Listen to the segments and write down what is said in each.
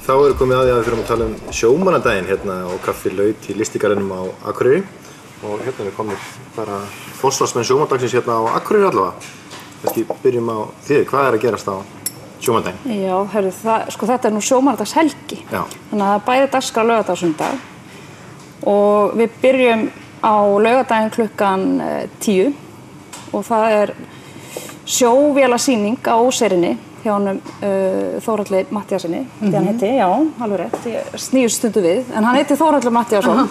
Þá erum komið að því að við fyrir að tala sjómannadaginn hérna á Kaffi Laut í Lystigarðinum á Akureyri og hérna er komnir bara forsvarsmenn sjómannadagsins hérna á Akureyri allavega. Kannski byrjum á því, hvað er að gerast á sjómannadaginn? Já, heyrðu, þetta er nú sjómannadagshelgi. Já. Þannig að það er bæði dagskrá laugardag og sunnudag og við byrjum á laugardaginn klukkan 10 og það er sjóvélasýning á Óseyrinni hjá honum Þórhalli Matthíassyni, hann heiti, já, alveg rétt, ég sníðust stundu við, en hann heiti Þórhallur Matthíasson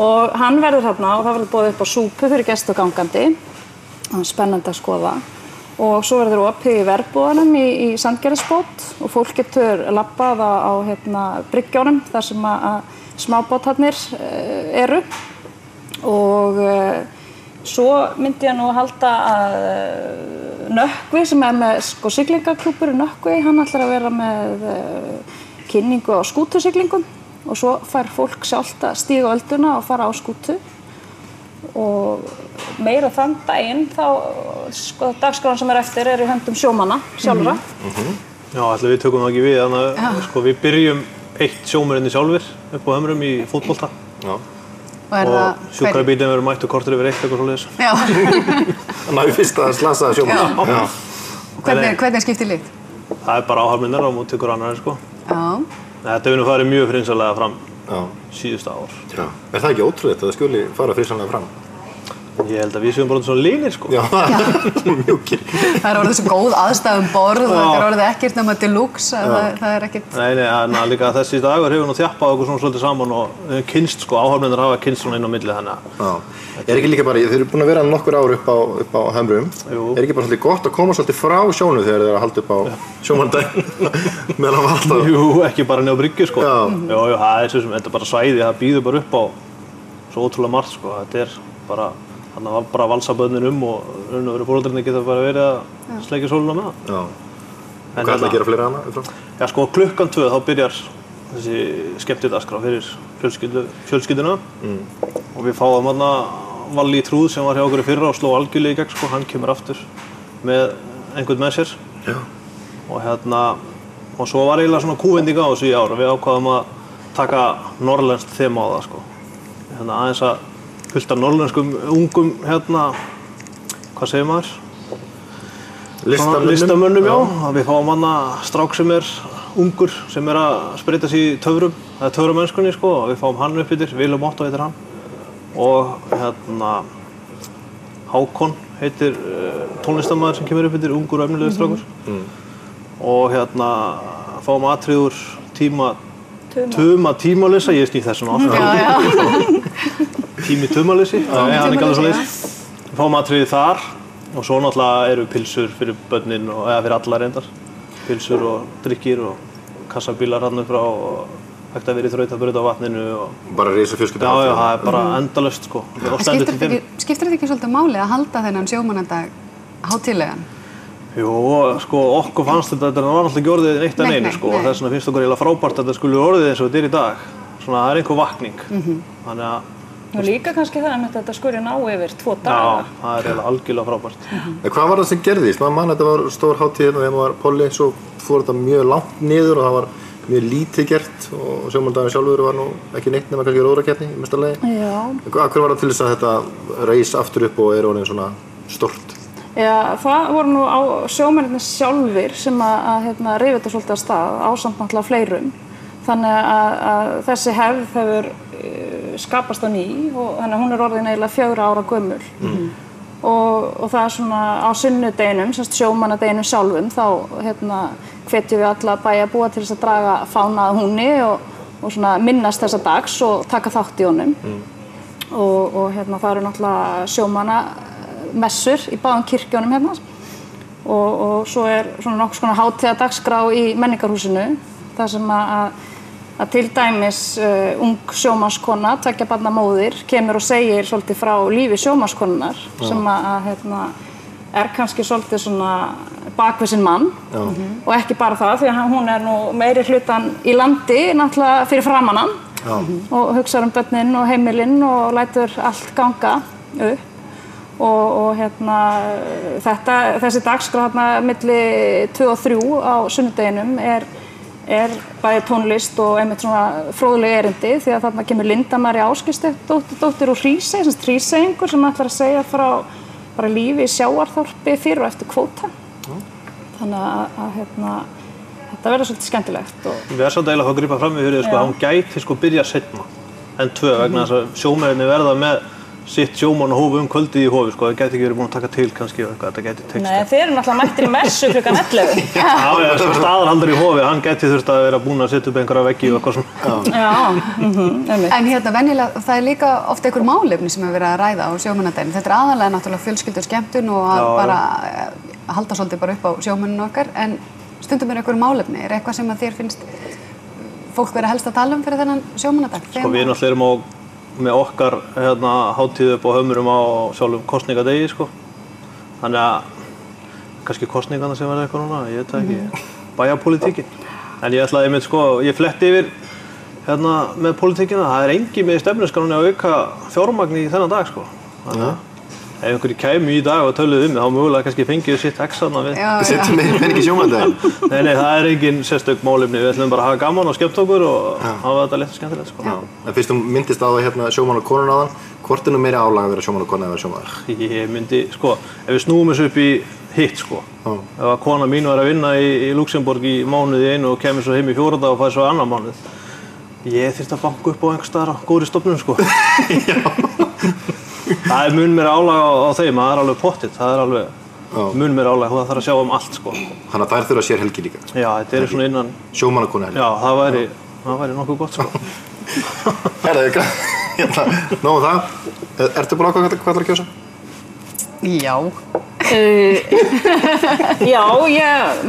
og hann verður þarna og það verður boðið upp á súpu fyrir gesti og gangandi, það er spennandi að skoða og svo verður opið í verbúðunum í Sandgerðisbót og fólk getur labbað á bryggjunum þar sem að smábátarnir eru og svo myndi ég nú halda að Nökkvi sem er með siglingaklúbbur í Nökkvi, hann ætlar að vera með kynningu á skútusiglingum og svo fær fólk sjálft að stíga ölduna og fara á skútu og meira þann daginn þá dagskráin sem er eftir er í höndum sjómanna sjálfra. Já, ætli við tökum það ekki við, þannig að við byrjum eitt sjómerinni sjálfir upp á Hömrum í fótbolta. Já. Og sjúkrabílinn verður mætt og kortur yfir eitt eitthvað svoleiðis. Já. Þannig að við fyrst að slasa sjómann. Já. Hvernig skiptir lið? Það er bara áhafnirnar á móti ykkur annarri, sko. Já. Þetta hefur nú farið mjög friðsamlega fram síðustu ár. Já. Er það ekki ótrúlegt að það skuli fara friðsamlega fram? Ég held að við séum bara svona línir, sko. Já, mjúkir. Það er orðið svo góð aðstæðum borð og þetta er orðið ekkert nema deluxe, það er ekkert... Nei, líka þessi dagur hefur nú þjappað okkur svona svolítið saman og kynst, sko, áhafnirnar hafa kynst svona inn á milli, þannig að... Já. Er ekki líka bara, þeir eru búin að vera nokkur ár upp á Hömrum, er ekki bara svolítið gott að koma svolítið frá sjónu þegar þeir eru að halda upp á sjómannadaginn meðan að valda? Jú, ekki bara niður á bryggju, sko. Jú, það er sem þetta er bara svæði, það býður bara upp á svo ótrúlega margt, sko. Þetta er bara, þannig að bara valsa börnin og foreldrarnir geta bara verið að sleikja sólina með það. Já. Og hvað ætla að gera fleiri hana uppfrá? Já, sko, klukkan 2 þá byrjar þessi skemmtidagskrá fyrir fjölskylduna og við fáum þarna Valli Trúð sem var hjá okkur í fyrra og sló algjörlega í gegn, sko, hann kemur aftur með einhvern með sér. Já. Og svo var eiginlega svona kúvending á þessu í ár og við ákváðum að taka norrlenskt þema á það, sko. Aðeins að fullt af norrlenskum ungum, hvað segir maður? Listamönnum, já. Við fáum hana strák sem er ungur, sem er að spreyta sig í töfrum, það er töframennskunni, sko, og við fáum hann upp yfir, Willum Otto heitir hann. Og Hákon heitir tónlistarmaður sem kemur upp yfir, ungur og efnilegur strákur. Og fáum atrið úr Tuma Tímaleysa, ég snýð þessum átt. Tími Tumaleysi, hann er ekki alveg svoleiðis. Við fáum atriði þar og svo náttúrulega eru pilsur fyrir börnin eða fyrir alla reyndar. Pilsur og drykkir og kassabílar hann upp frá og hægt að vera í þrautabraut á vatninu og... Bara risa fjölskylduhátíð? Já, það er bara endalaust, sko. Skiptir þetta ekki svolítið máli að halda þennan sjómannadag hátíðlegan? Jú, sko, okkur fannst þetta var náttúrulega ekki orðið eitt en einu, sko, og þess vegna finnst okkur eiginlega frábært að þetta skulle orðið eins og þetta er í dag. Svona, það er einhver vakning. Þannig að... Og líka kannski það að þetta skuli ná yfir 2 daga. Já, það er eiginlega algjörlega frábært. En hvað var það sem gerðist? Maður man, þetta var stór hátíð og þegar maður var polli, svo fór þetta mjög langt niður og það var mjög lítið gert og sjómannadagurinn sjálfur var nú ekki neitt nema kannski róðrakeppni í mesta lagi. Já. Hver var það til þess að þetta reis aftur upp og er orðið svona stórt? Já, það voru nú á sjómennirnir sjálfir sem að rifja þetta svolítið af stað, ásamt náttúrulega fleirum. Þannig að þessi hefð hefur skapast á ný og þannig að hún er orðin eiginlega 4 ára gömul. Og það er svona á sunnudeginum, sjómannadeginum sjálfum, þá hvetjum við alla bæjarbúa til þess að draga fána að húnni og svona minnast þessa dags og taka þátt í honum. Og það eru náttúrulega sjómannamessur í báðum kirkjónum hérna. Og svo er svona nokkuð svona hátíðadagskrá í menningarhúsinu, þar sem að til dæmis ung sjómannskona, 2 barna móðir, kemur og segir svolítið frá lífi sjómannskonunnar sem er kannski svolítið svona bak við sinn mann og ekki bara það því að hún er nú meiri hlutan í landi náttúrulega fyrir framan hann og hugsar börnin og heimilinn og lætur allt ganga upp og þessi dagskrá milli 2 og 3 á sunnudeginum bæði tónlist og einmitt svona fróðleg erindi því að þarna kemur Linda María Ásgeirsdóttir úr Hrísey, Hríseyingur sem ætlar að segja frá bara lífi í sjávarþorpi fyrir og eftir kvóta. Þannig að þetta verður svolítið skemmtilegt. Við erum samt eiginlega að grípa fram í fyrir sko, að hún gæti sko byrja seinna en 2 vegna þess að sjómennirnir verða með sitt sjómannahóf kvöldið í hofi, sko, það gæti ekki verið búin að taka til kannski og eitthvað, þetta gæti tekst. Nei, þeir eru náttúrulega mættir í messu klukkan 11. Já, staðarhaldur í hofi, hann gæti þurft að vera búinn að setja upp einhverja veggi og eitthvað svona. Já, en venjulega, það líka oft einhver málefni sem verið að ræða á sjómannadaginn. Þetta aðalega náttúrulega fjölskyldur skemmtun og að bara halda svolítið bara upp á sjómanninu okkar, en stundum einhver málefni, eitthvað sem að þér finnst fólk verið helst að tala fyrir þennan sjómannadag? Sko, við náttúrulega erum með okkar hátíð upp á hömrum á sjálfum kosningadegi, sko. Þannig að kannski kosningarna sem verða eitthvað núna, ég veit það ekki, bæjarpólitíkin. En ég ætlaði einmitt, sko, ég fletti yfir með pólitíkina, það engin með stefnuskránni að auka fjármagn í þennan dag, sko. Þannig að ef einhverjir kæmu í dag og töluðu þá mögulega kannski fengið sitt X þarna við. Settum meiri pening í sjómannadaginn? Nei, það engin sérstök málefni, við ætlum bara að hafa gaman og skemmt okkur og hafa þetta létt og skemmtilegt, sko. En fyrst þú myndist á það sjómann og konun áðan, hvort er meiri álag að vera sjómann og kona eða vera sjómaður? Ég myndi, sko, ef við snúum þessu upp í hitt, sko. Ef að kona mín var að vinna í Luxemborg í mánuði einu og kemur svo heim í 4 daga og fæði svo annan mánuð. Ég þyrfti að banka upp á einhvers staðar á góðri stofnun, sko. Það mun meira álag á þeim, það alveg pottitt, það alveg mun meira álag og það þarf að sjá allt, sko. Þannig að þær þurfa að sér helgi líka? Já, þetta er svona innan... Sjómann og konu helgi? Já, það væri nokkuð gott, sko. Herðu, nóg það. Ertu búin að ákveða hvað ætlar að kjósa? Já. Já,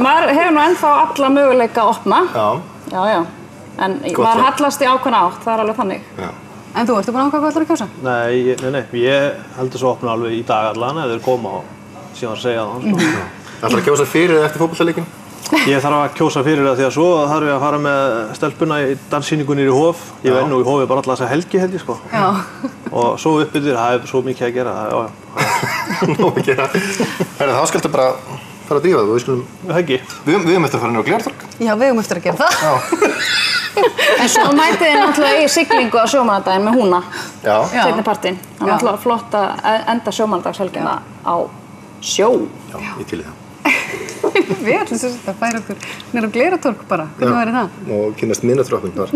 maður hefur nú ennþá alla möguleika að opna. Já. En maður hallast í ákveðna átt, það alveg þannig. Já. En þú, ertu búin að ákveða hvað ætlar að kjósa? Nei, ég heldur svo opna alveg í dag allan ef þeir koma og síðan að segja það, sko. Ætlar að kjósa fyrir eða eftir fótboltaleikinn? Ég þarf að kjósa fyrir það því að svo þarf ég að fara með stelpuna í danssýningu niður í Hof. Ég verð nú í Hofi bara alla þessa helgi, held ég, sko. Já. Og svo uppbyttir, það er svo mikið að gera, Nóg að gera. Herðu, þá skaltu bara fara að drífa það og við skulum... Heggi. Við höfum eftir að fara inn á Glertorg. Já, við höfum eftir að gera það. En svo mætið þið náttúrulega í siglingu á sjómannadaginn með húna. Já. Seinni partinn. Það er náttúrulega flott að enda sjómannadagshelgina á sjó. Já, ég til í það. Við ætlum að færa okkur niður á Glertorg bara. Hvernig væri það? Og kynnast minnatroppin þar.